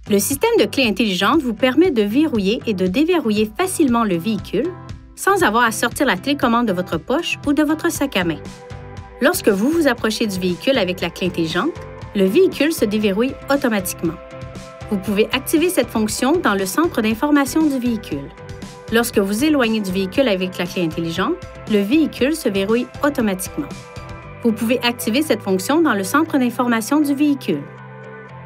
Le système de clé intelligente vous permet de verrouiller et de déverrouiller facilement le véhicule sans avoir à sortir la télécommande de votre poche ou de votre sac à main. Lorsque vous vous approchez du véhicule avec la clé intelligente, le véhicule se déverrouille automatiquement. Vous pouvez activer cette fonction dans le centre d'information du véhicule. Lorsque vous éloignez du véhicule avec la clé intelligente, le véhicule se verrouille automatiquement. Vous pouvez activer cette fonction dans le centre d'information du véhicule.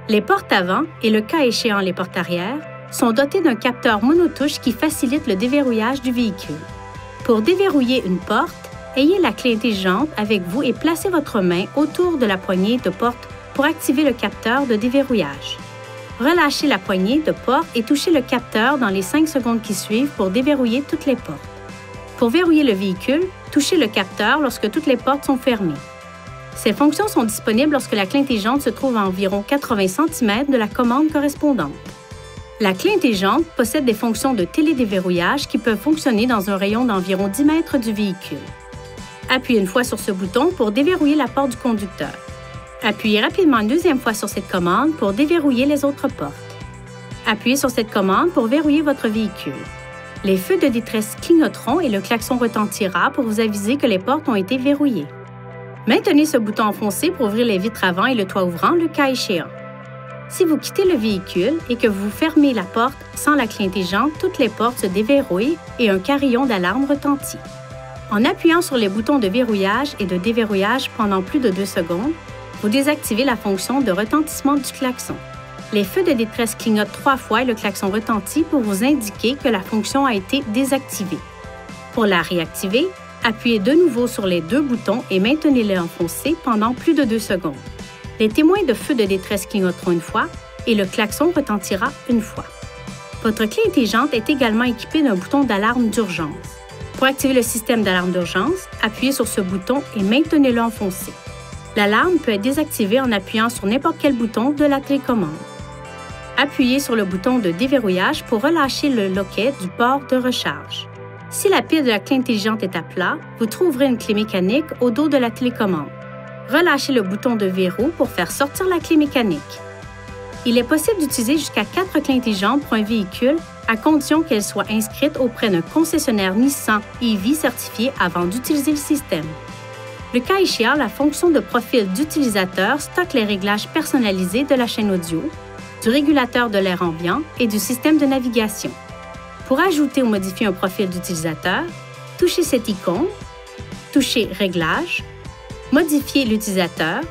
Les portes avant et, le cas échéant, les portes arrière sont dotées d'un capteur monotouche qui facilite le déverrouillage du véhicule. Pour déverrouiller une porte, ayez la clé intelligente avec vous et placez votre main autour de la poignée de porte pour activer le capteur de déverrouillage. Relâchez la poignée de porte et touchez le capteur dans les 5 secondes qui suivent pour déverrouiller toutes les portes. Pour verrouiller le véhicule, touchez le capteur lorsque toutes les portes sont fermées. Ces fonctions sont disponibles lorsque la clé intelligente se trouve à environ 80 cm de la commande correspondante. La clé intelligente possède des fonctions de télédéverrouillage qui peuvent fonctionner dans un rayon d'environ 10 mètres du véhicule. Appuyez une fois sur ce bouton pour déverrouiller la porte du conducteur. Appuyez rapidement une deuxième fois sur cette commande pour déverrouiller les autres portes. Appuyez sur cette commande pour verrouiller votre véhicule. Les feux de détresse clignoteront et le klaxon retentira pour vous aviser que les portes ont été verrouillées. Maintenez ce bouton enfoncé pour ouvrir les vitres avant et le toit ouvrant, le cas échéant. Si vous quittez le véhicule et que vous fermez la porte sans la clé intelligente, toutes les portes se déverrouillent et un carillon d'alarme retentit. En appuyant sur les boutons de verrouillage et de déverrouillage pendant plus de 2 secondes, vous désactivez la fonction de retentissement du klaxon. Les feux de détresse clignotent 3 fois et le klaxon retentit pour vous indiquer que la fonction a été désactivée. Pour la réactiver, appuyez de nouveau sur les 2 boutons et maintenez-les enfoncés pendant plus de 2 secondes. Les témoins de feux de détresse clignoteront une fois et le klaxon retentira une fois. Votre clé intelligente est également équipée d'un bouton d'alarme d'urgence. Pour activer le système d'alarme d'urgence, appuyez sur ce bouton et maintenez-le enfoncé. L'alarme peut être désactivée en appuyant sur n'importe quel bouton de la télécommande. Appuyez sur le bouton de déverrouillage pour relâcher le loquet du port de recharge. Si la pile de la clé intelligente est à plat, vous trouverez une clé mécanique au dos de la télécommande. Relâchez le bouton de verrou pour faire sortir la clé mécanique. Il est possible d'utiliser jusqu'à 4 clés intelligentes pour un véhicule à condition qu'elles soient inscrites auprès d'un concessionnaire Nissan EV certifié avant d'utiliser le système. Le cas échéant, la fonction de profil d'utilisateur stocke les réglages personnalisés de la chaîne audio, du régulateur de l'air ambiant et du système de navigation. Pour ajouter ou modifier un profil d'utilisateur, touchez cette icône, touchez Réglages, Modifier l'utilisateur,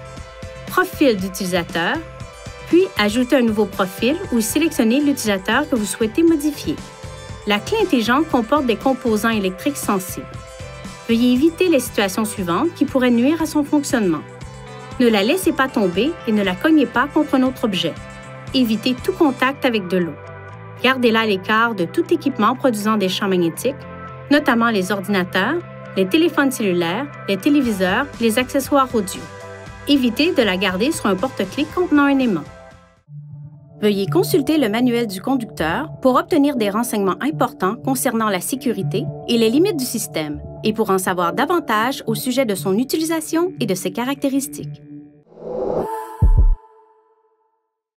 Profil d'utilisateur, puis ajoutez un nouveau profil ou sélectionnez l'utilisateur que vous souhaitez modifier. La clé intelligente comporte des composants électriques sensibles. Veuillez éviter les situations suivantes qui pourraient nuire à son fonctionnement. Ne la laissez pas tomber et ne la cognez pas contre un autre objet. Évitez tout contact avec de l'eau. Gardez-la à l'écart de tout équipement produisant des champs magnétiques, notamment les ordinateurs, les téléphones cellulaires, les téléviseurs, les accessoires audio. Évitez de la garder sur un porte-clés contenant un aimant. Veuillez consulter le manuel du conducteur pour obtenir des renseignements importants concernant la sécurité et les limites du système et pour en savoir davantage au sujet de son utilisation et de ses caractéristiques.